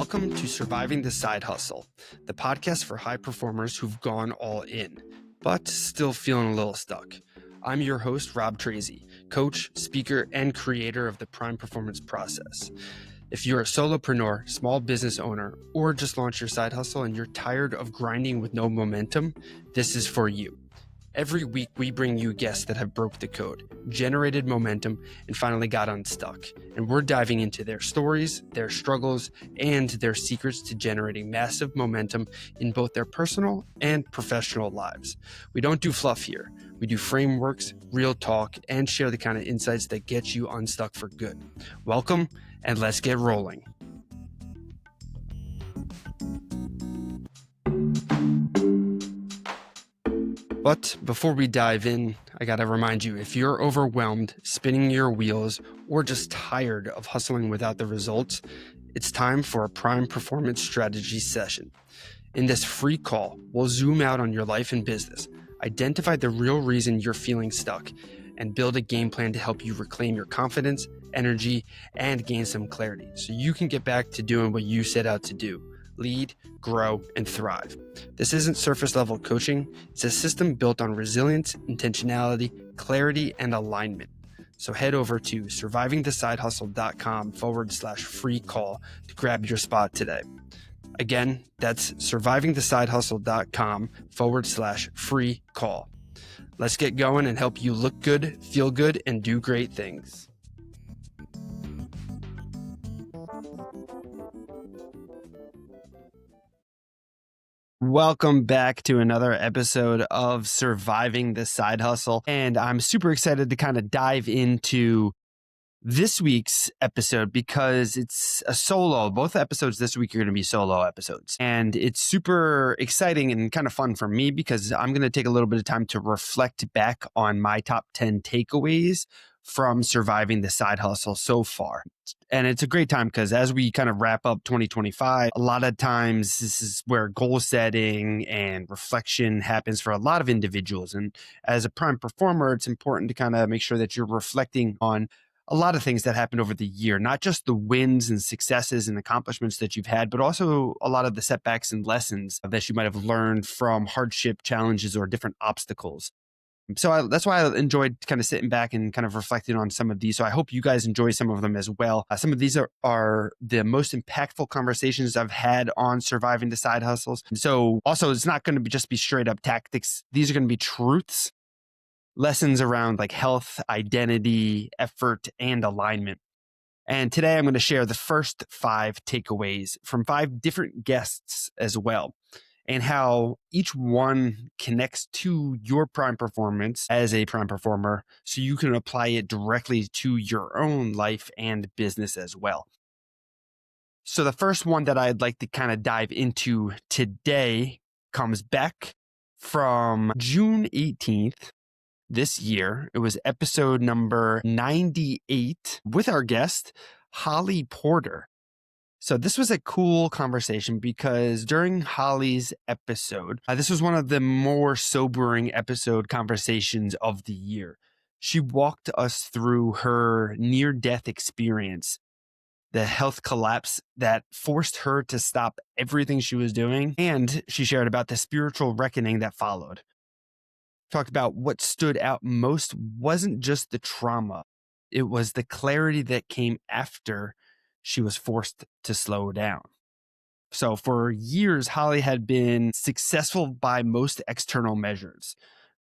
Welcome to Surviving the Side Hustle, the podcast for high performers who've gone all in, but still feeling a little stuck. I'm your host, Rob Tracy, coach, speaker, and creator of the Prime Performance Process. If you're a solopreneur, small business owner, or just launched your side hustle and you're tired of grinding with no momentum, this is for you. Every week, we bring you guests that have broke the code, generated momentum, and finally got unstuck. And we're diving into their stories, their struggles, and their secrets to generating massive momentum in both their personal and professional lives. We don't do fluff here. We do frameworks, real talk, and share the kind of insights that get you unstuck for good. Welcome, and let's get rolling. But before we dive in, I gotta remind you, if you're overwhelmed, spinning your wheels, or just tired of hustling without the results, it's time for a Prime Performance Strategy session. In this free call, we'll zoom out on your life and business, identify the real reason you're feeling stuck, and build a game plan to help you reclaim your confidence, energy, and gain some clarity so you can get back to doing what you set out to do. Lead, grow, and thrive. This isn't surface level coaching. It's a system built on resilience, intentionality, clarity, and alignment. So head over to survivingthesidehustle.com/free call to grab your spot today. Again, that's survivingthesidehustle.com/free call. Let's get going and help you look good, feel good, and do great things. Welcome back to another episode of Surviving the Side Hustle. And I'm super excited to kind of dive into this week's episode because it's a solo. Both episodes this week are going to be solo episodes. And it's super exciting and kind of fun for me because I'm going to take a little bit of time to reflect back on my top 10 takeaways from surviving the side hustle so far. And it's a great time because as we kind of wrap up 2025, a lot of times this is where goal setting and reflection happens for a lot of individuals. And as a prime performer, it's important to kind of make sure that you're reflecting on a lot of things that happened over the year, not just the wins and successes and accomplishments that you've had, but also a lot of the setbacks and lessons that you might have learned from hardship, challenges, or different obstacles. So that's why I enjoyed kind of sitting back and kind of reflecting on some of these. So I hope you guys enjoy some of them as well. Some of these are the most impactful conversations I've had on surviving the side hustles. So also it's not going to just be straight up tactics. These are going to be truths, lessons around like health, identity, effort, and alignment. And today I'm going to share the first 5 takeaways from 5 different guests as well, and how each one connects to your prime performance as a prime performer so you can apply it directly to your own life and business as well. So the first one that I'd like to kind of dive into today comes back from June 18th this year. It was episode number 98 with our guest, Holly Porter. So this was a cool conversation because during Holly's episode, this was one of the more sobering episode conversations of the year. She walked us through her near-death experience, the health collapse that forced her to stop everything she was doing, and she shared about the spiritual reckoning that followed. Talked about what stood out most wasn't just the trauma, it was the clarity that came after she was forced to slow down. So for years, Holly had been successful by most external measures,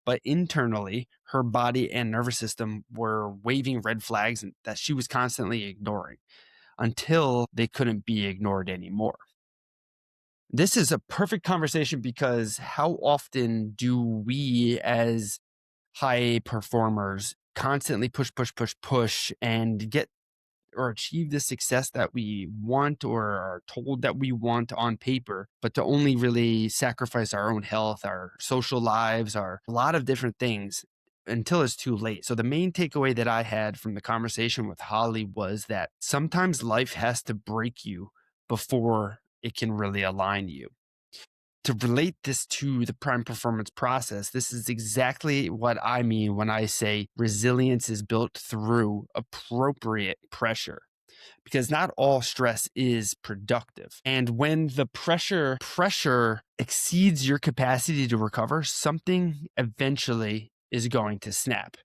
but internally, her body and nervous system were waving red flags that she was constantly ignoring until they couldn't be ignored anymore. This is a perfect conversation because how often do we as high performers constantly push and get or achieve the success that we want or are told that we want on paper, but to only really sacrifice our own health, our social lives, a lot of different things until it's too late. So the main takeaway that I had from the conversation with Holly was that sometimes life has to break you before it can really align you. To relate this to the prime performance process, this is exactly what I mean when I say resilience is built through appropriate pressure. because not all stress is productive. And when the pressure exceeds your capacity to recover, something eventually is going to snap.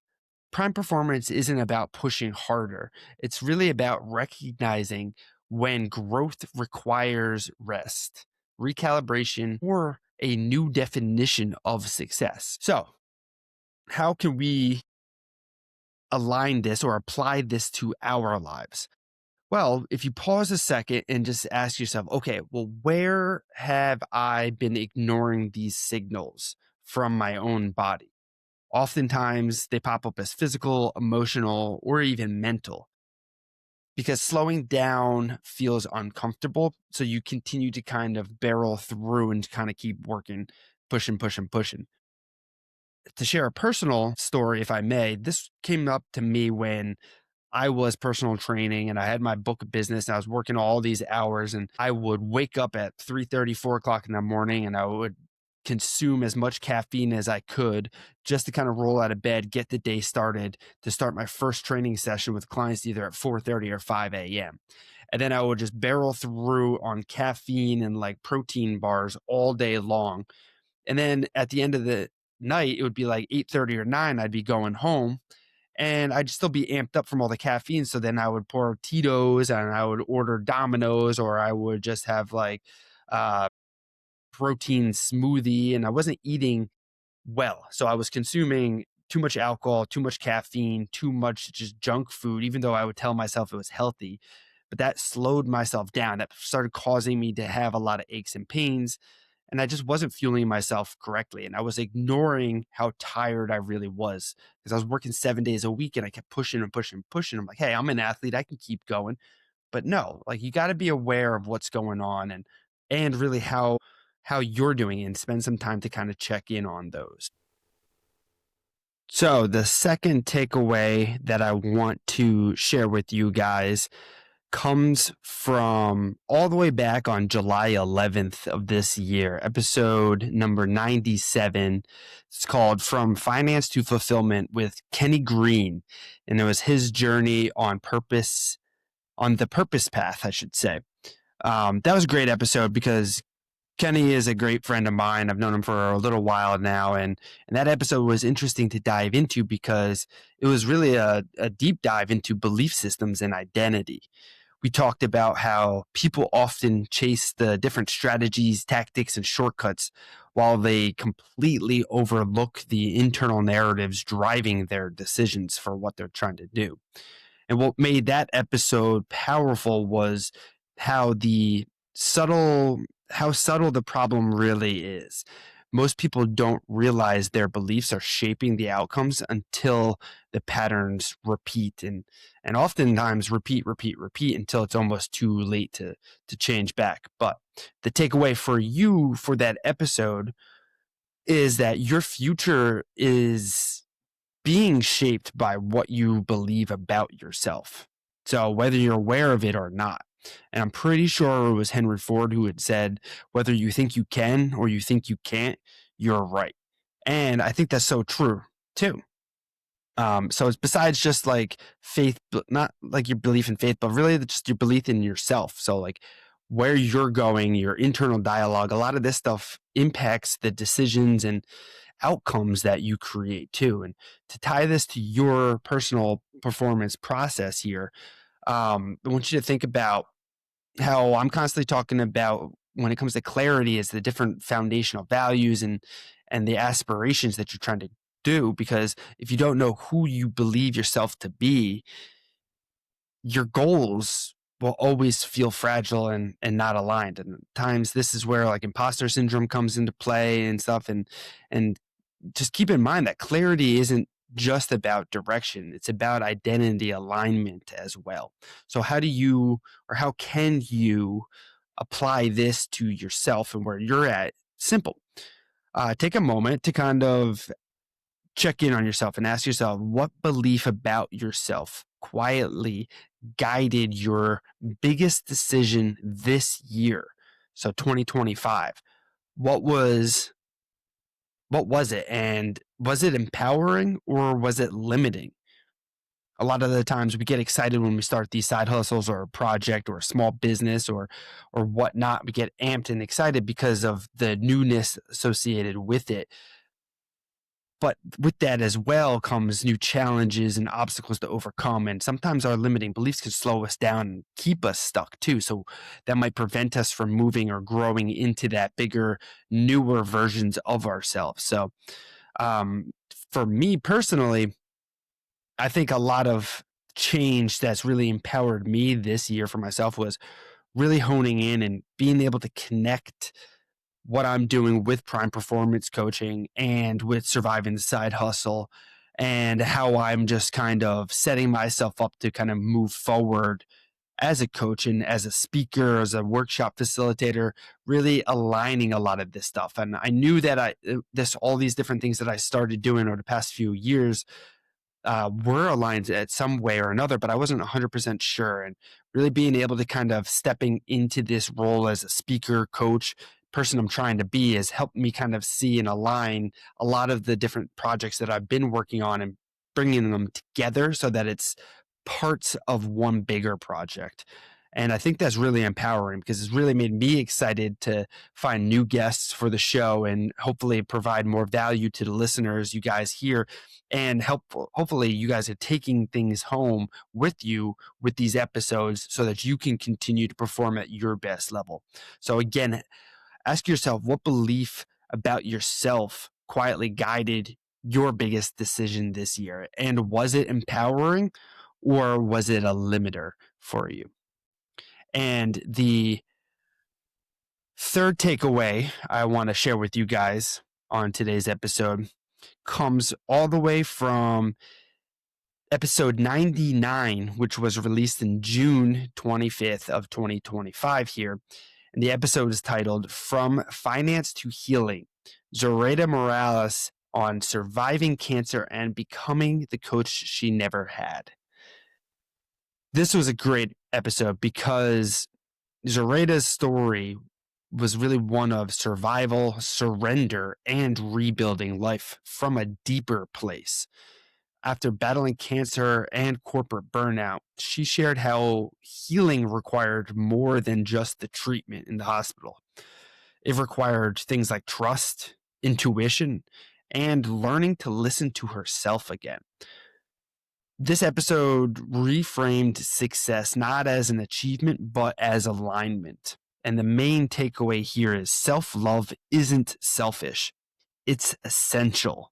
Prime performance isn't about pushing harder. It's really about recognizing when growth requires rest, recalibration, or a new definition of success. So, how can we align this or apply this to our lives? Well, if you pause a second and just ask yourself, okay, well, where have I been ignoring these signals from my own body? Oftentimes they pop up as physical, emotional, or even mental because slowing down feels uncomfortable. So you continue to kind of barrel through and kind of keep working, pushing, pushing, pushing. To share a personal story, if I may, this came up to me when I was personal training and I had my book of business and I was working all these hours, and I would wake up at 3:30, 4 o'clock in the morning, and I would consume as much caffeine as I could just to kind of roll out of bed, get the day started, to start my first training session with clients either at 4:30 or 5 a.m. And then I would just barrel through on caffeine and like protein bars all day long. And then at the end of the night, it would be like 8:30 or 9, I'd be going home and I'd still be amped up from all the caffeine. So then I would pour Tito's and I would order Domino's, or I would just have like protein smoothie, and I wasn't eating well. So I was consuming too much alcohol, too much caffeine, too much just junk food, even though I would tell myself it was healthy. But that slowed myself down. That started causing me to have a lot of aches and pains. And I just wasn't fueling myself correctly. And I was ignoring how tired I really was because I was working 7 days a week and I kept pushing and pushing and pushing. I'm like, hey, I'm an athlete. I can keep going. But no, like you got to be aware of what's going on and really how you're doing and spend some time to kind of check in on those. So the second takeaway that I want to share with you guys comes from all the way back on July 11th of this year, episode number 97. It's called From Finance to Fulfillment with Kenny Green. And it was his journey on the purpose path, I should say. That was a great episode because Kenny is a great friend of mine. I've known him for a little while now. And that episode was interesting to dive into because it was really a deep dive into belief systems and identity. We talked about how people often chase the different strategies, tactics, and shortcuts while they completely overlook the internal narratives driving their decisions for what they're trying to do. And what made that episode powerful was how the subtle how subtle the problem really is. Most people don't realize their beliefs are shaping the outcomes until the patterns repeat and oftentimes repeat until it's almost too late to change back. But the takeaway for you for that episode is that your future is being shaped by what you believe about yourself. So whether you're aware of it or not. And I'm pretty sure it was Henry Ford who had said, whether you think you can or you think you can't, you're right. And I think that's so true too. So it's besides just like faith, not like your belief in faith, but really just your belief in yourself. So like where you're going, your internal dialogue, a lot of this stuff impacts the decisions and outcomes that you create too. And to tie this to your personal performance process here, I want you to think about how I'm constantly talking about when it comes to clarity is the different foundational values and the aspirations that you're trying to do. Because if you don't know who you believe yourself to be, your goals will always feel fragile and not aligned. And at times this is where like imposter syndrome comes into play and stuff. And just keep in mind that clarity isn't just about direction. It's about identity alignment as well. So how can you apply this to yourself and where you're at? Simple. Take a moment to kind of check in on yourself and ask yourself what belief about yourself quietly guided your biggest decision this year. So 2025. What was what was it? And was it empowering or was it limiting? A lot of the times we get excited when we start these side hustles or a project or a small business or whatnot. We get amped and excited because of the newness associated with it. But with that as well comes new challenges and obstacles to overcome. And sometimes our limiting beliefs can slow us down and keep us stuck too. So that might prevent us from moving or growing into that bigger, newer versions of ourselves. So um, for me personally, I think a lot of change that's really empowered me this year for myself was really honing in and being able to connect what I'm doing with prime performance coaching and with surviving the side hustle and how I'm just kind of setting myself up to kind of move forward as a coach and as a speaker, as a workshop facilitator, really aligning a lot of this stuff. And I knew that all these different things that I started doing over the past few years were aligned at some way or another, but I wasn't 100% sure. And really being able to kind of stepping into this role as a speaker, coach, person I'm trying to be has helped me kind of see and align a lot of the different projects that I've been working on and bringing them together so that it's parts of one bigger project. And I think that's really empowering because it's really made me excited to find new guests for the show and hopefully provide more value to the listeners, you guys here, and hopefully you guys are taking things home with you with these episodes so that you can continue to perform at your best level. So again, ask yourself what belief about yourself quietly guided your biggest decision this year, and was it empowering or was it a limiter for you? And the third takeaway I want to share with you guys on today's episode comes all the way from episode 99, which was released in June 25th of 2025 here. And the episode is titled From Finance to Healing, Zoraida Morales on surviving cancer and becoming the coach she never had. This was a great episode because Zoraida's story was really one of survival, surrender, and rebuilding life from a deeper place. After battling cancer and corporate burnout, she shared how healing required more than just the treatment in the hospital. It required things like trust, intuition, and learning to listen to herself again. This episode reframed success not as an achievement, but as alignment. And the main takeaway here is self love isn't selfish, it's essential.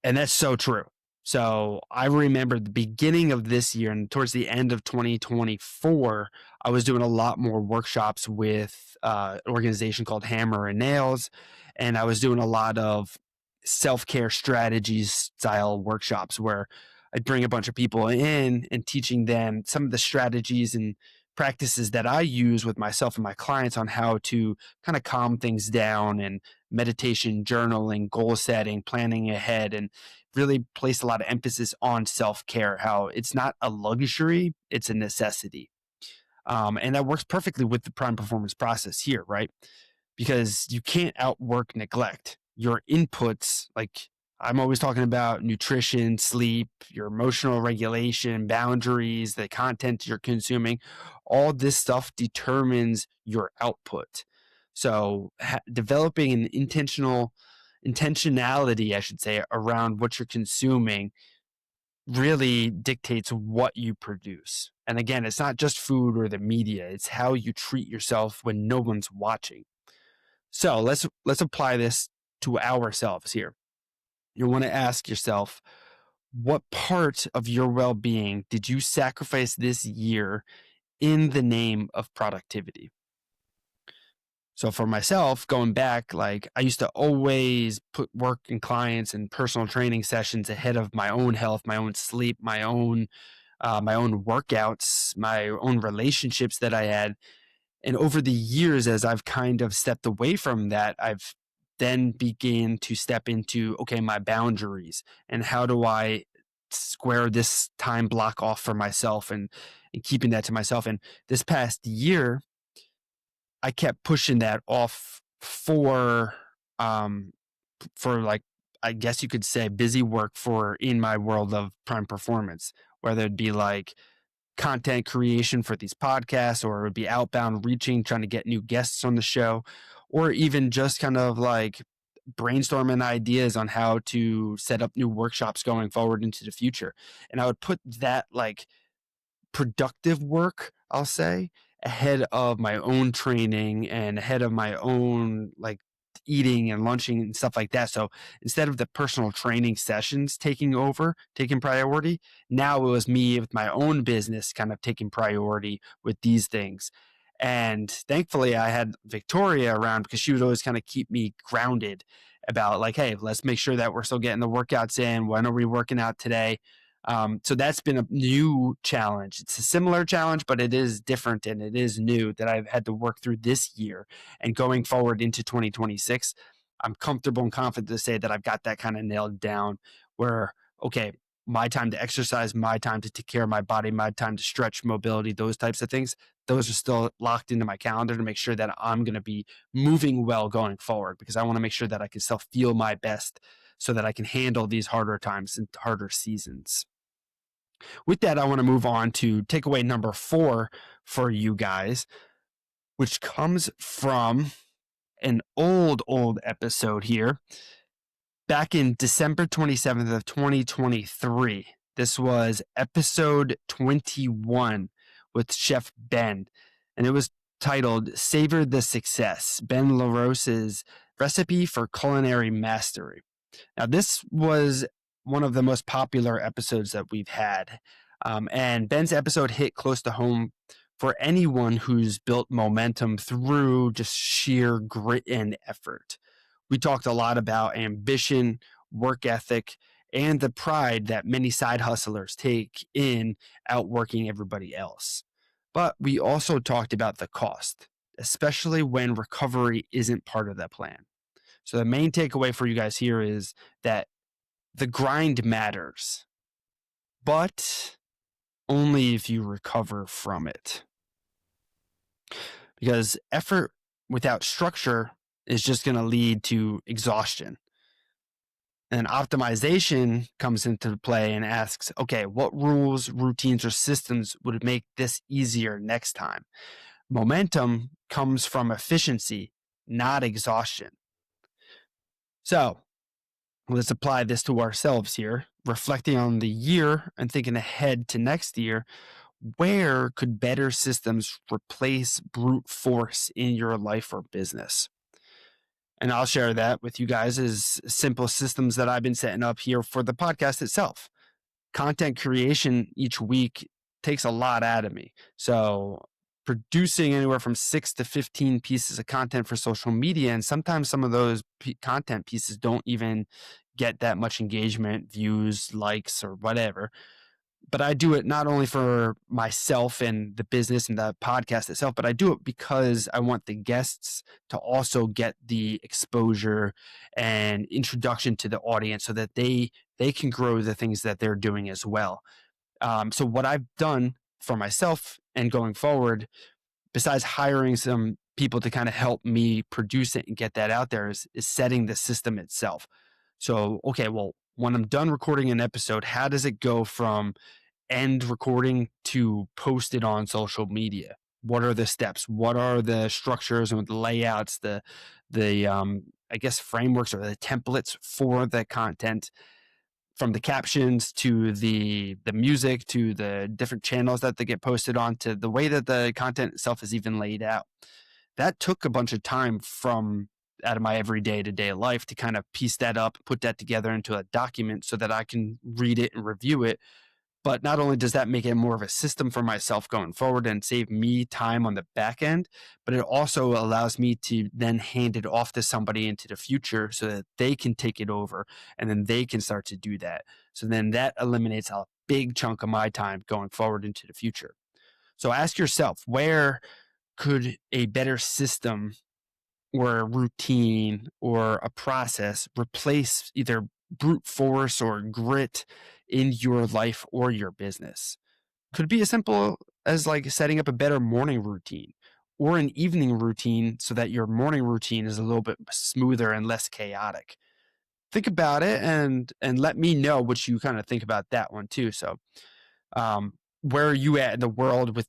And that's so true. So I remember the beginning of this year and towards the end of 2024, I was doing a lot more workshops with an organization called Hammer and Nails. And I was doing a lot of self-care strategies style workshops where I'd bring a bunch of people in and teaching them some of the strategies and practices that I use with myself and my clients on how to kind of calm things down and meditation, journaling, goal setting, planning ahead, and really placed a lot of emphasis on self care, how it's not a luxury, it's a necessity. And that works perfectly with the prime performance process here, right? Because you can't outwork neglect. Your inputs, like I'm always talking about nutrition, sleep, your emotional regulation, boundaries, the content you're consuming, all this stuff determines your output. So developing an intentionality, I should say, around what you're consuming really dictates what you produce. And again, it's not just food or the media, it's how you treat yourself when no one's watching. So let's apply this to ourselves here. You want to ask yourself, what part of your well-being did you sacrifice this year in the name of productivity? So for myself, going back, like I used to always put work and clients and personal training sessions ahead of my own health, my own sleep, my own workouts, my own relationships that I had. And over the years, as I've kind of stepped away from that, I've then began to step into, okay, my boundaries and how do I square this time block off for myself and keeping that to myself. And this past year, I kept pushing that off um, for like I guess you could say, busy work for in my world of prime performance, whether it'd be like content creation for these podcasts, or it would be outbound reaching, trying to get new guests on the show, or even just kind of like brainstorming ideas on how to set up new workshops going forward into the future. And I would put that like productive work, I'll say, ahead of my own training and ahead of my own like eating and lunching and stuff like that. So instead of the personal training sessions taking priority, now it was me with my own business kind of taking priority with these things. And thankfully, I had Victoria around because she would always kind of keep me grounded about like, hey, let's make sure that we're still getting the workouts in. When are we working out today? So that's been a new challenge. It's a similar challenge, but it is different and it is new that I've had to work through this year. And going forward into 2026, I'm comfortable and confident to say that I've got that kind of nailed down where, okay, my time to exercise, my time to take care of my body, my time to stretch, mobility, those types of things, those are still locked into my calendar to make sure that I'm going to be moving well going forward, because I want to make sure that I can still feel my best so that I can handle these harder times and harder seasons. With that, I want to move on to takeaway number 4 for you guys, which comes from an old episode here back in December 27th of 2023. This was episode 21 with Chef Ben, and it was titled Savor the Success, Ben LaRose's Recipe for Culinary Mastery. Now, this was one of the most popular episodes that we've had. And Ben's episode hit close to home for anyone who's built momentum through just sheer grit and effort. We talked a lot about ambition, work ethic, and the pride that many side hustlers take in outworking everybody else. But we also talked about the cost, especially when recovery isn't part of that plan. So the main takeaway for you guys here is that the grind matters, but only if you recover from it. Because effort without structure is just going to lead to exhaustion. And optimization comes into play and asks, okay, what rules, routines, or systems would make this easier next time? Momentum comes from efficiency, not exhaustion. So let's apply this to ourselves here, reflecting on the year and thinking ahead to next year. Where could better systems replace brute force in your life or business? And I'll share that with you guys as simple systems that I've been setting up here for the podcast itself. Content creation each week takes a lot out of me. So producing anywhere from 6 to 15 pieces of content for social media, and sometimes some of those content pieces don't even get that much engagement, views, likes, or whatever. But I do it not only for myself and the business and the podcast itself, but I do it because I want the guests to also get the exposure and introduction to the audience so that they can grow the things that they're doing as well. So what I've done for myself and going forward, besides hiring some people to kind of help me produce it and get that out there, is setting the system itself. So, okay, well, when I'm done recording an episode, how does it go from end recording to post it on social media? What are the steps? What are the structures and the layouts, the I guess frameworks or the templates for the content, from the captions to the music to the different channels that they get posted on to the way that the content itself is even laid out? That took a bunch of time from out of my everyday to day life to kind of piece that up, put that together into a document so that I can read it and review it. But not only does that make it more of a system for myself going forward and save me time on the back end, but it also allows me to then hand it off to somebody into the future so that they can take it over and then they can start to do that. So then that eliminates a big chunk of my time going forward into the future. So ask yourself, where could a better system or a routine or a process replace either brute force or grit in your life or your business? Could be as simple as like setting up a better morning routine or an evening routine so that your morning routine is a little bit smoother and less chaotic. think about it and let me know what you kind of think about that one too. So where are you at in the world with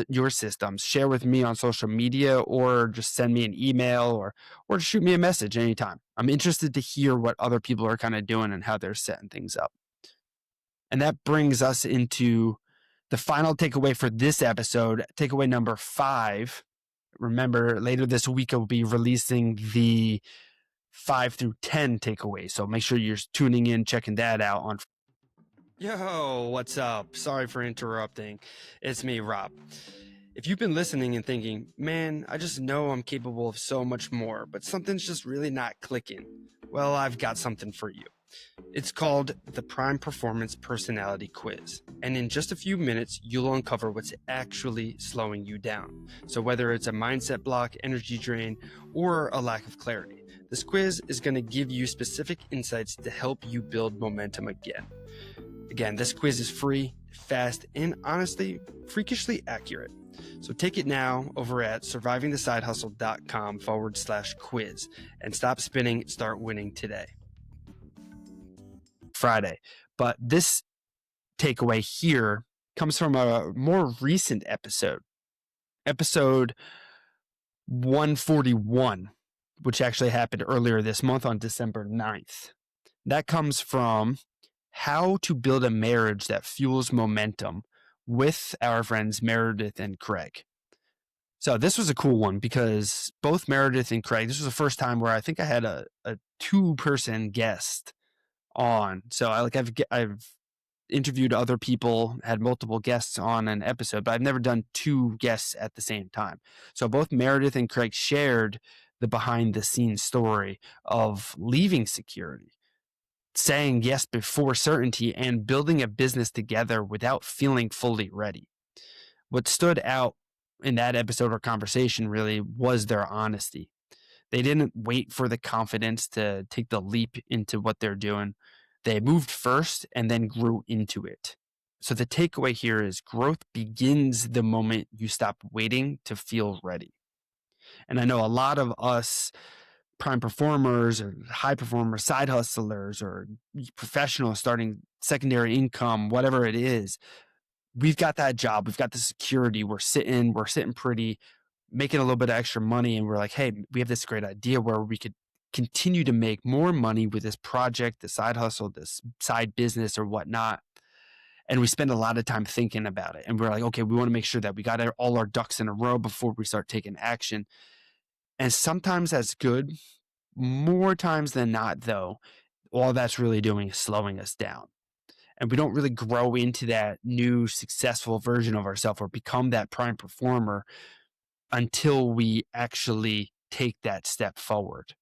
your systems? Share with me on social media, or just send me an email, or shoot me a message anytime. I'm interested to hear what other people are kind of doing and how they're setting things up. And that brings us into the final takeaway for this episode, takeaway number 5. Remember, later this week I'll be releasing the 5 through 10 takeaways. So make sure you're tuning in, checking that out on. Yo, what's up? Sorry for interrupting. It's me, Rob. If you've been listening and thinking, man, I just know I'm capable of so much more, but something's just really not clicking, well, I've got something for you. It's called the Prime Performance Personality Quiz. And in just a few minutes, you'll uncover what's actually slowing you down. So whether it's a mindset block, energy drain, or a lack of clarity, this quiz is going to give you specific insights to help you build momentum again. Again, this quiz is free, fast, and honestly, freakishly accurate. So take it now over at survivingthesidehustle.com/quiz and stop spinning, start winning today. Friday. But this takeaway here comes from a more recent episode 141, which actually happened earlier this month on December 9th. That comes from How to Build a Marriage That Fuels Momentum with our friends Meredith and Craig. So this was a cool one because both Meredith and Craig, this was the first time where I think I had a 2-person guest on. So I've interviewed other people, had multiple guests on an episode, but I've never done 2 guests at the same time. So both Meredith and Craig shared the behind the scenes story of leaving security, saying yes before certainty, and building a business together without feeling fully ready. What stood out in that episode or conversation really was their honesty. They didn't wait for the confidence to take the leap into what they're doing. They moved first and then grew into it. So the takeaway here is growth begins the moment you stop waiting to feel ready. And I know a lot of us prime performers or high performers, side hustlers, or professionals starting secondary income, whatever it is, we've got that job, we've got the security, we're sitting pretty, making a little bit of extra money, and we're like, hey, we have this great idea where we could continue to make more money with this project, this side hustle, this side business or whatnot. And we spend a lot of time thinking about it. And we're like, okay, we want to make sure that we got all our ducks in a row before we start taking action. And sometimes that's good. More times than not, though, all that's really doing is slowing us down. And we don't really grow into that new successful version of ourselves or become that prime performer until we actually take that step forward.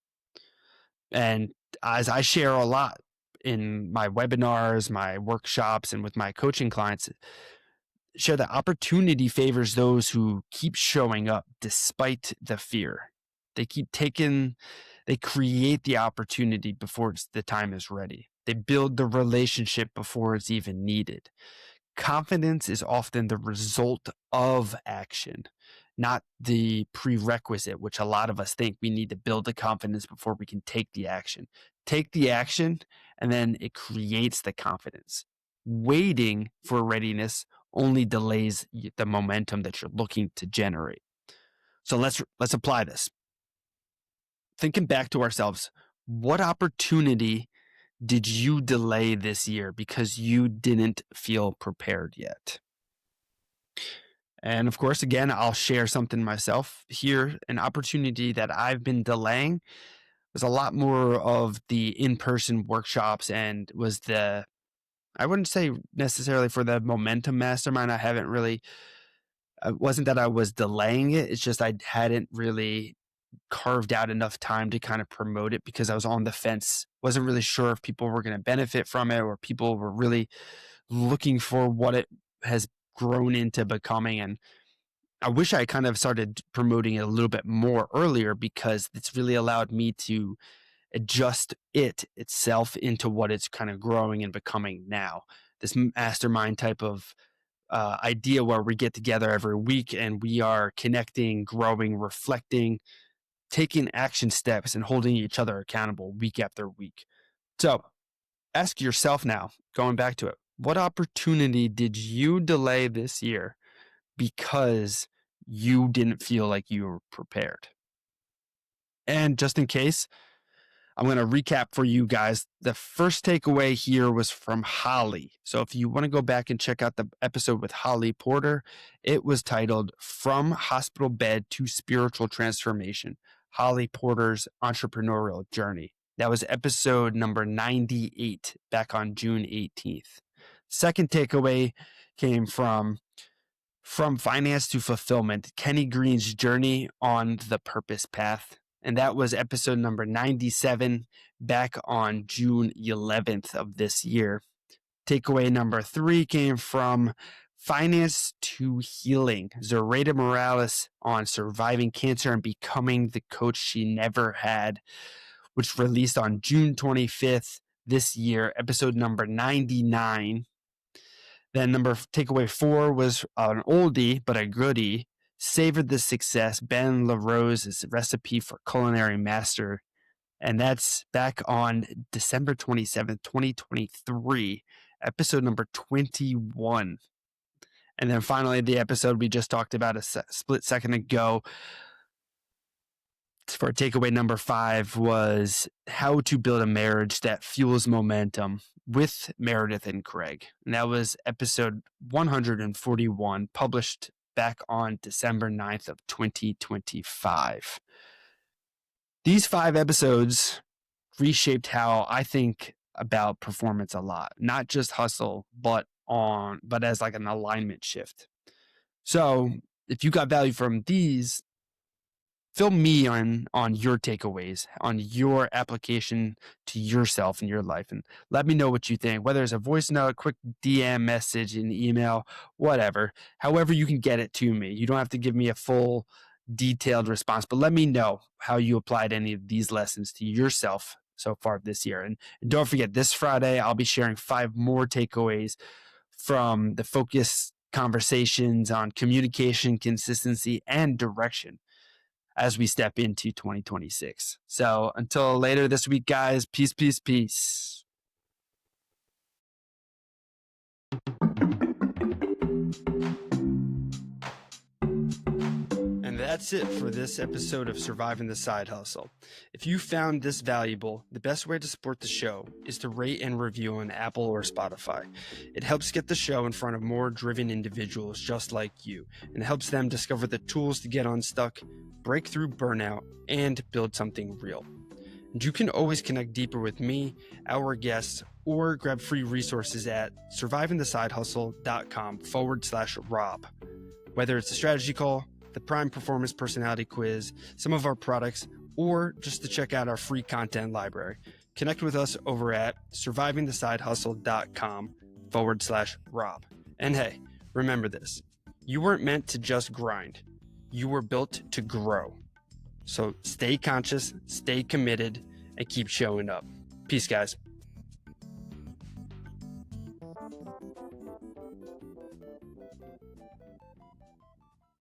And as I share a lot in my webinars, my workshops, and with my coaching clients, share that opportunity favors those who keep showing up despite the fear. They create the opportunity before the time is ready. They build the relationship before it's even needed. Confidence is often the result of action, not the prerequisite, which a lot of us think we need to build the confidence before we can take the action. Take the action, and then it creates the confidence. Waiting for readiness only delays the momentum that you're looking to generate. So let's apply this. Thinking back to ourselves, what opportunity did you delay this year because you didn't feel prepared yet? And of course, again, I'll share something myself here. An opportunity that I've been delaying was a lot more of the in-person workshops, and was I wouldn't say necessarily for the Momentum Mastermind. It wasn't that I was delaying it. It's just I hadn't really carved out enough time to kind of promote it because I was on the fence. Wasn't really sure if people were going to benefit from it or people were really looking for what it has grown into becoming. And I wish I kind of started promoting it a little bit more earlier, because it's really allowed me to adjust it itself into what it's kind of growing and becoming now. This mastermind type of idea where we get together every week and we are connecting, growing, reflecting, taking action steps, and holding each other accountable week after week. So ask yourself now, going back to it, what opportunity did you delay this year because you didn't feel like you were prepared? And just in case, I'm going to recap for you guys. The first takeaway here was from Holly. So if you want to go back and check out the episode with Holly Porter, it was titled From Hospital Bed to Spiritual Transformation, Holly Porter's Entrepreneurial Journey. That was episode number 98 back on June 18th. Second takeaway came from Finance to Fulfillment, Kenny Green's Journey on the Purpose Path. And that was episode number 97 back on June 11th of this year. Takeaway number 3 came from Finance to Healing, Zoraida Morales on surviving cancer and becoming the coach she never had, which released on June 25th this year, episode number 99. Then takeaway 4 was an oldie, but a goodie. Savor the Success, Ben LaRose's Recipe for Culinary Master. And that's back on December 27th, 2023, episode number 21. And then finally, the episode we just talked about a split second ago for takeaway number 5 was How to Build a Marriage That Fuels Momentum with Meredith and Craig. And that was episode 141, published back on December 9th of 2025. These 5 episodes reshaped how I think about performance a lot, not just hustle, but as like an alignment shift. So if you got value from these, fill me on your takeaways, on your application to yourself and your life, and let me know what you think, whether it's a voice note, a quick DM message, an email, whatever, however you can get it to me. You don't have to give me a full detailed response, but let me know how you applied any of these lessons to yourself so far this year. And don't forget, this Friday, I'll be sharing 5 more takeaways from the focus conversations on communication, consistency, and direction as we step into 2026. So until later this week, guys, peace, peace, peace. And that's it for this episode of Surviving the Side Hustle. If you found this valuable, the best way to support the show is to rate and review on Apple or Spotify. It helps get the show in front of more driven individuals just like you, and helps them discover the tools to get unstuck, break through burnout, and build something real. And you can always connect deeper with me, our guests, or grab free resources at survivingthesidehustle.com/Rob. Whether it's a strategy call, the Prime Performance Personality Quiz, some of our products, or just to check out our free content library, connect with us over at survivingthesidehustle.com/Rob. And hey, remember this, you weren't meant to just grind. You were built to grow. So stay conscious, stay committed, and keep showing up. Peace, guys.